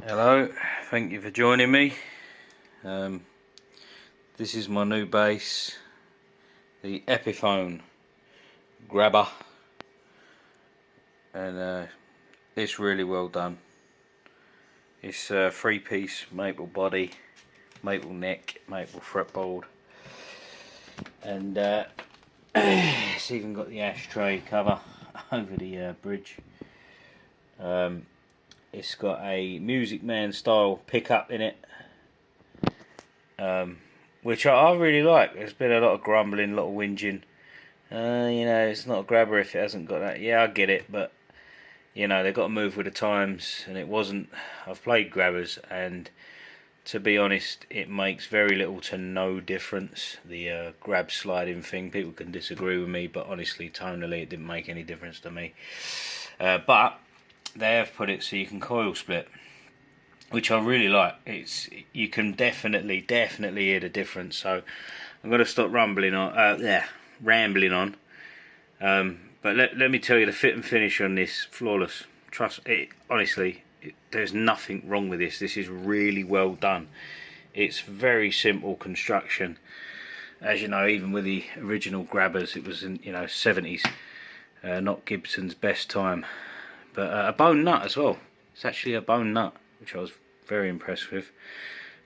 Hello, thank you for joining me. This is my new bass, the Epiphone Grabber, and it's really well done. It's a 3-piece maple body, maple neck, maple fretboard, and it's even got the ashtray cover over the bridge. It's got a Music Man style pickup in it, which I really like. There's been a lot of grumbling, a lot of whinging. You know, it's not a grabber if it hasn't got that. Yeah, I get it, but you know, they've got to move with the times, and it wasn't. I've played grabbers, and to be honest, it makes very little to no difference. The grab sliding thing, people can disagree with me, but honestly, tonally, it didn't make any difference to me. But they have put it so you can coil split, which I really like. You can definitely hear the difference. So I'm going to stop rambling on. But let me tell you, the fit and finish on this, flawless. Trust it. Honestly, there's nothing wrong with this. This is really well done. It's very simple construction. As you know, even with the original grabbers, it was in 70s, not Gibson's best time. But a bone nut as well. It's actually a bone nut, which I was very impressed with.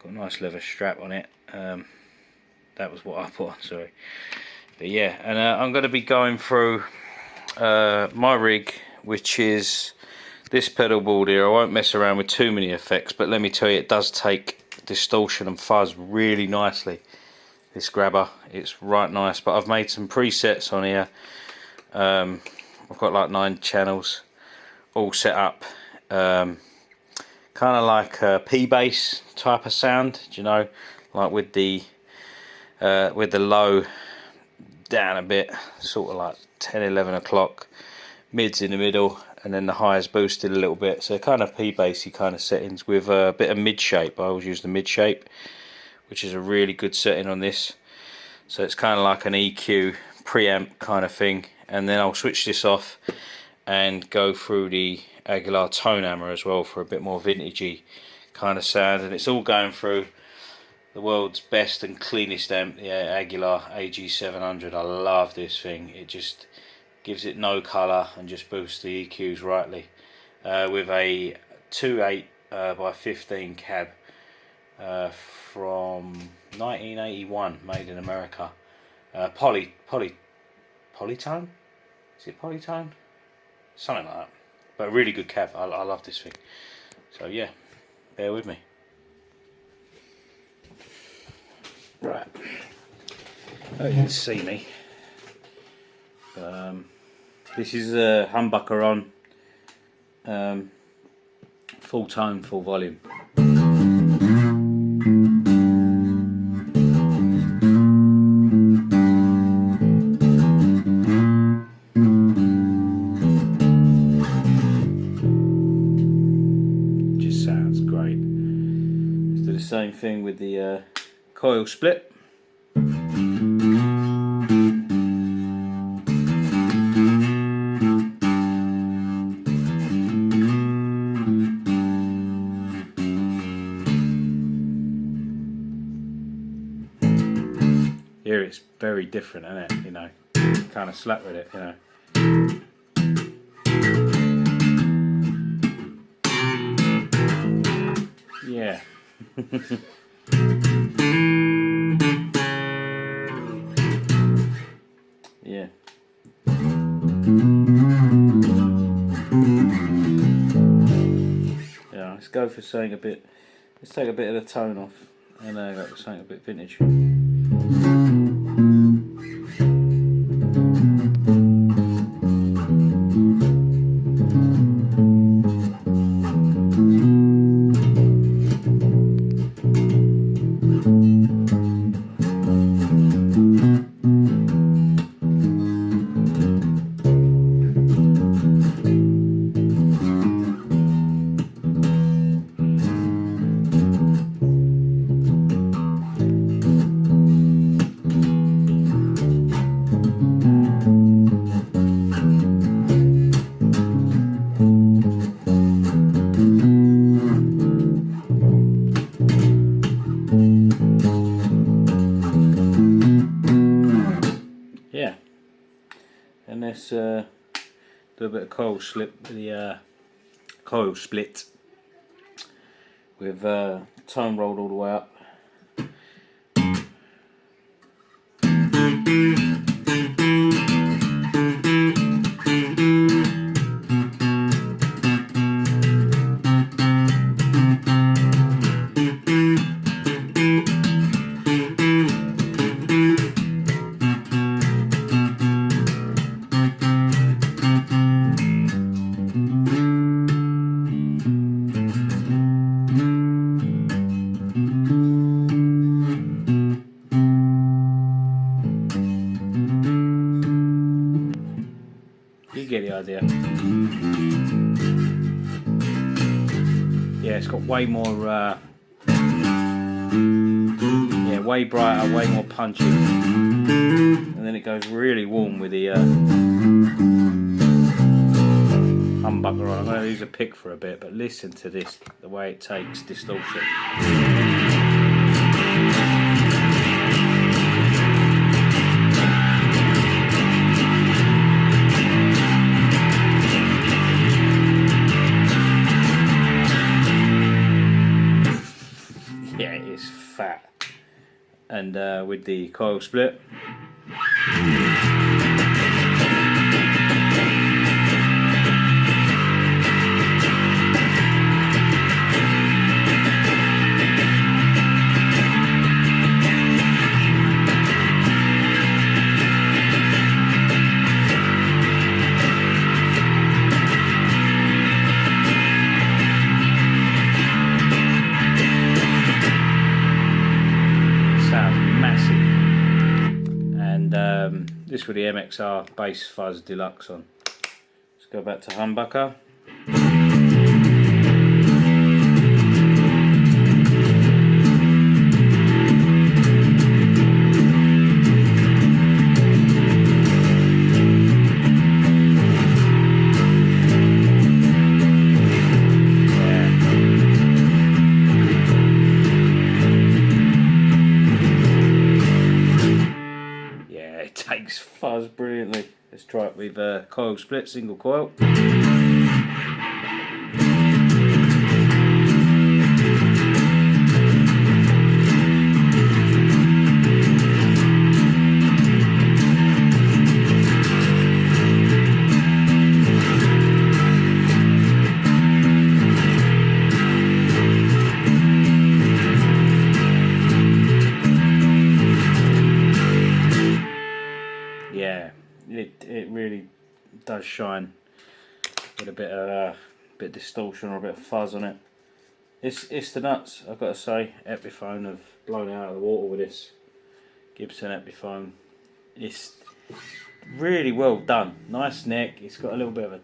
Got a nice leather strap on it. That was what I put on, sorry. But yeah, and I'm going to be going through my rig, which is this pedal board here. I won't mess around with too many effects, but let me tell you, it does take distortion and fuzz really nicely. This grabber, it's right nice. But I've made some presets on here. I've got like 9 channels. All set up, kind of like a P-bass type of sound, do you know, like with the low down a bit, sort of like 10-11 o'clock, mids in the middle, and then the highs boosted a little bit. So kind of P-bassy kind of settings with a bit of mid shape. I always use the mid shape, which is a really good setting on this. So it's kind of like an EQ preamp kind of thing, and then I'll switch this off and go through the Aguilar tone hammer as well for a bit more vintagey kind of sound. And it's all going through the world's best and cleanest amp, the Aguilar AG700. I love this thing. It just gives it no colour and just boosts the EQs rightly. With a 2.8 by 15 cab from 1981, made in America. Polytone? Is it Polytone? Something like that, but a really good cab. I love this thing. So yeah, bear with me. Right, oh, you can see me. This is a humbucker on, full tone, full volume. Same thing with the coil split. Here it's very different, isn't it? You know, kind of slap with it, you know. Yeah. Yeah. Yeah, let's go for something a bit, let's take a bit of the tone off and go for something a bit vintage. let's do a bit of coil split with the coil split with tone rolled all the way up. You get the idea. Yeah, it's got way more, yeah, way brighter, way more punchy. And then it goes really warm with the humbucker on. I'm going to use a pick for a bit, but listen to this, the way it takes distortion. Yeah, it is fat. And with the coil split, this with the MXR bass fuzz deluxe on. Let's go back to humbucker. Takes fuzz brilliantly. Let's try it with coil split, single coil. Yeah, it really does shine with a bit of distortion or a bit of fuzz on it. It's the nuts, I've got to say. Epiphone have blown it out of the water with this Gibson Epiphone. It's really well done. Nice neck. It's got a little bit of a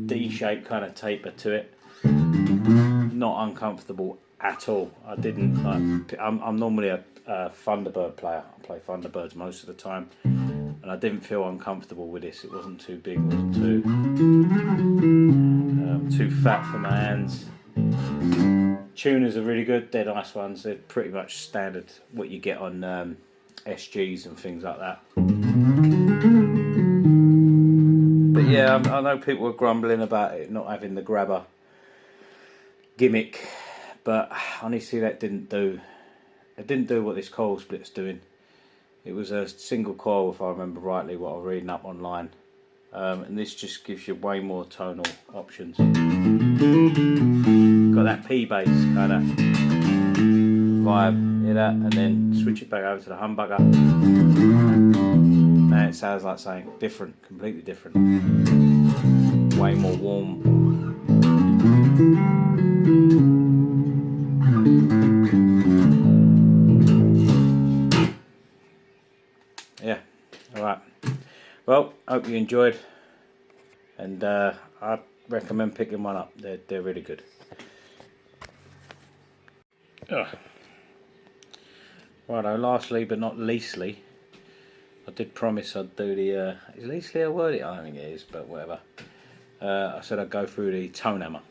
D-shaped kind of taper to it. Not uncomfortable at all. I didn't like. I'm normally a Thunderbird player. I play Thunderbirds most of the time. And I didn't feel uncomfortable with this. It wasn't too big, wasn't too fat for my hands. Tuners are really good. They're nice ones. They're pretty much standard what you get on SGs and things like that. But yeah, I know people are grumbling about it not having the grabber gimmick, but honestly, that didn't do. It didn't do what this coil split's doing. It was a single coil, if I remember rightly, what I was reading up online. And this just gives you way more tonal options. Got that P bass kind of vibe, hear that? And then switch it back over to the humbucker. Now it sounds like something different, completely different. Way more warm. Yeah, alright. Well, hope you enjoyed, and I recommend picking one up. They're really good. Righto, lastly but not leastly, I did promise I'd do the, is leastly a word? I don't think it is, but whatever. I said I'd go through the tone hammer.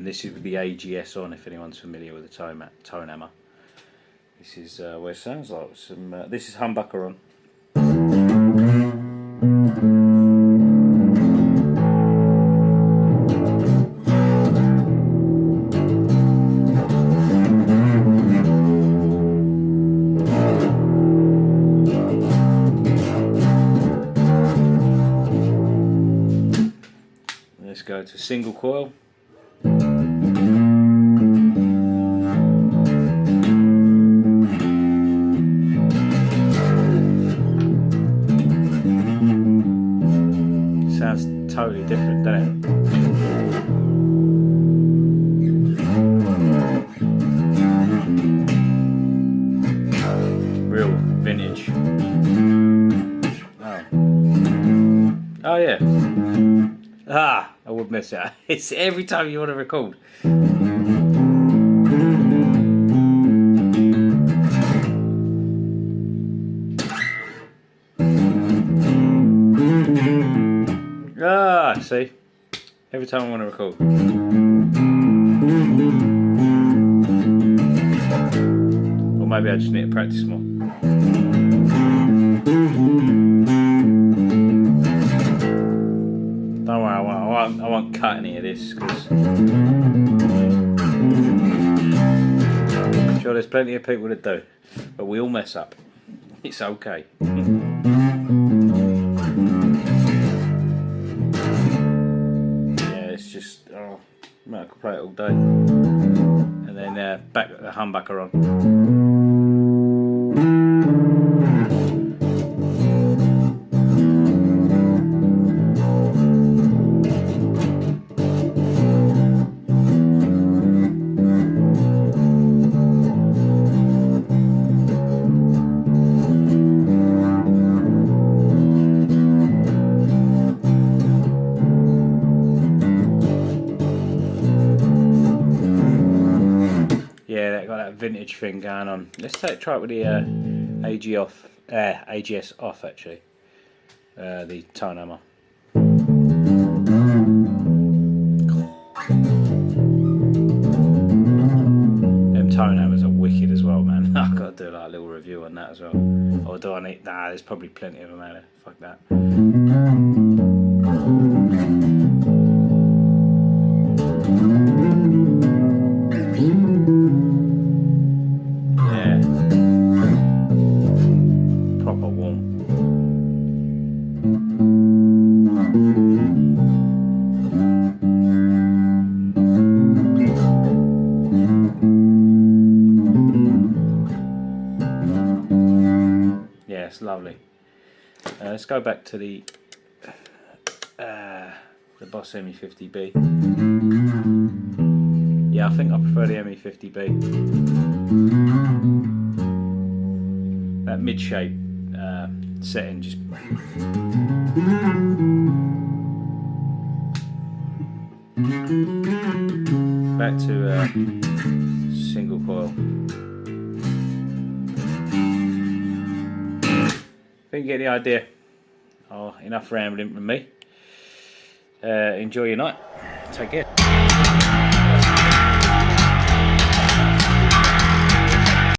This is with the AGS on, if anyone's familiar with the tone hammer. This is where it sounds like some, this is humbucker on. a single coil. Sounds totally different, doesn't it? Real vintage. Oh yeah. I would miss it. It's every time you want to record. See? Every time I want to record. Or maybe I just need to practice more. Don't worry, I won't cut any of this because I'm sure there's plenty of people that do, but we all mess up. It's okay. Yeah, it's just I could play it all day, and then back the humbucker on. Yeah, that got that vintage thing going on. Let's try it with the AGS off actually. The tone hammer. Them tone hammers are wicked as well, man. I've got to do like a little review on that as well. Or do I need? Nah, there's probably plenty of them out there. Fuck that. It's lovely. Let's go back to the Boss ME50B. Yeah, I think I prefer the ME50B. That mid-shape setting just back to single coil. I think you get the idea. Oh, enough rambling from me. Enjoy your night. Take care.